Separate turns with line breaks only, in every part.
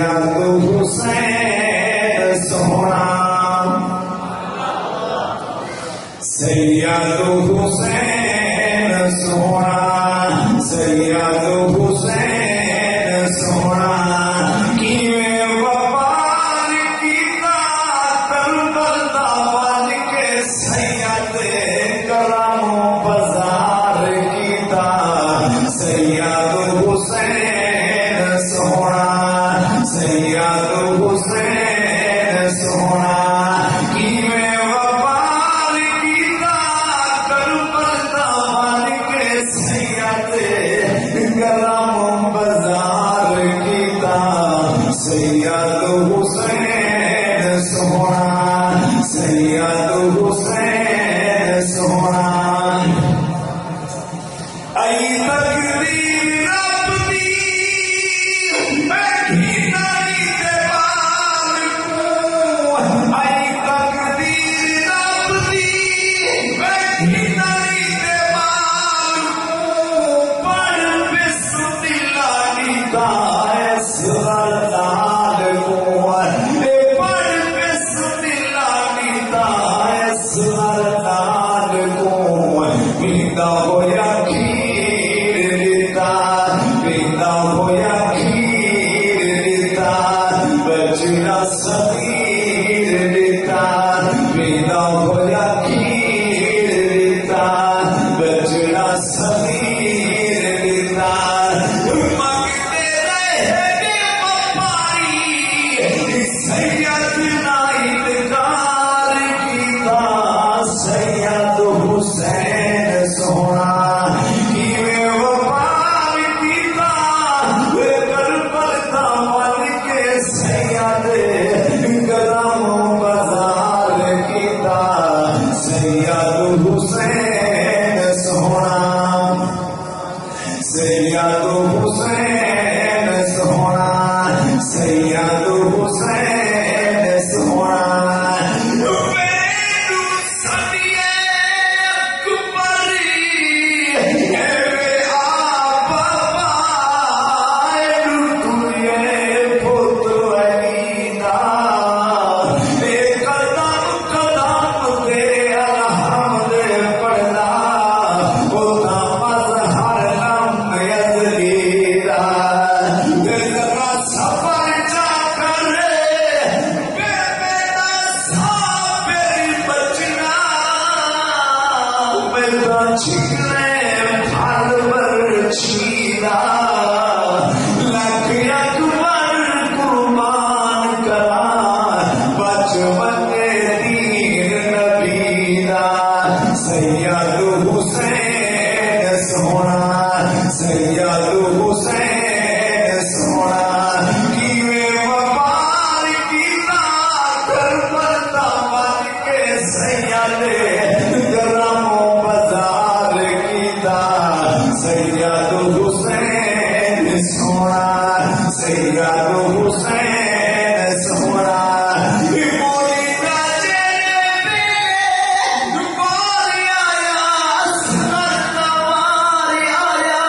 سید حسین سونا سید حسین سونا سید حسین سونا کیویں وپار کیتا کربل دا بن کے سید کرم بازار کیتا سید حسین سونا سید حسین سونا کیویں وپار کیتا کربل دا بن کے سید کرم بازار کیتا سید حسین سونا سید حسین سونا ائی تقدیر رب دی بیٹھی نائی تے بال کو ائی تقدیر رب دی بیٹھی نائی تے بال کو پڑھ بس دلانی دا اس غلال کو پڑھ بس دلانی دا اس غلال کو پیدا ہویا کھیر لیتا پیدا ہویا کھیر لیتا بچنا صغیر لیتا پیدا ہویا کھیر لیتا بچنا صغیر لیتا مانگتے رہے بپاری سید نائت کار کیتا سید حسین سونا کیویں وپار کیتا کربل دا بن کے سید کرم بازار کیتا سید حسین سونا سید حسین سونا سید حسین سونا وینو سدیے کبری ایویں آپ پائے ٹوئے پت علی دا اے قدم قدم تے الحمد پڑھنا او دا مظہر لم یزلی دا ذرا صبر جا کرے بے بیٹا صابر بچنا میرا چھینے پھل پر چھینا لکھ اکبر قربان کرا بچ بنے دین نبی دا سید حسین سونا سید حسین سونا کیویں وپار کیتا کربل دا بن کے سید کرم بازار کیتا سید حسین سونا سید حسین سونا مولی دا جڑے ویلے واری آیا سر واری آیا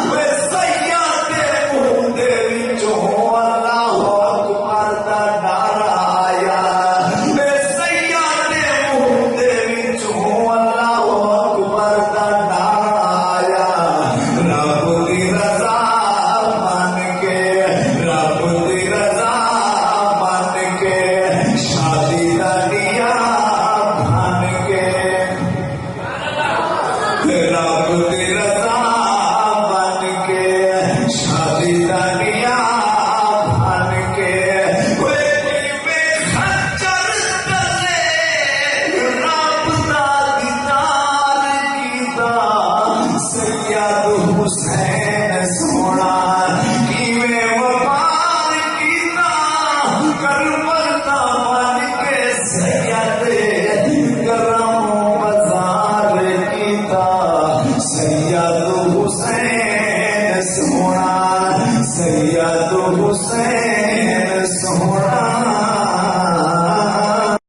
وے سید دے منہ دے وچوں اللہ اکبر دا نعرہ آیا وے سید دے منہ دے وچوں اللہ اکبر دا نعرہ آیا رب دی رضا من کے رب دی رضا من کے شادی دا دیا بن کے رب دی رضا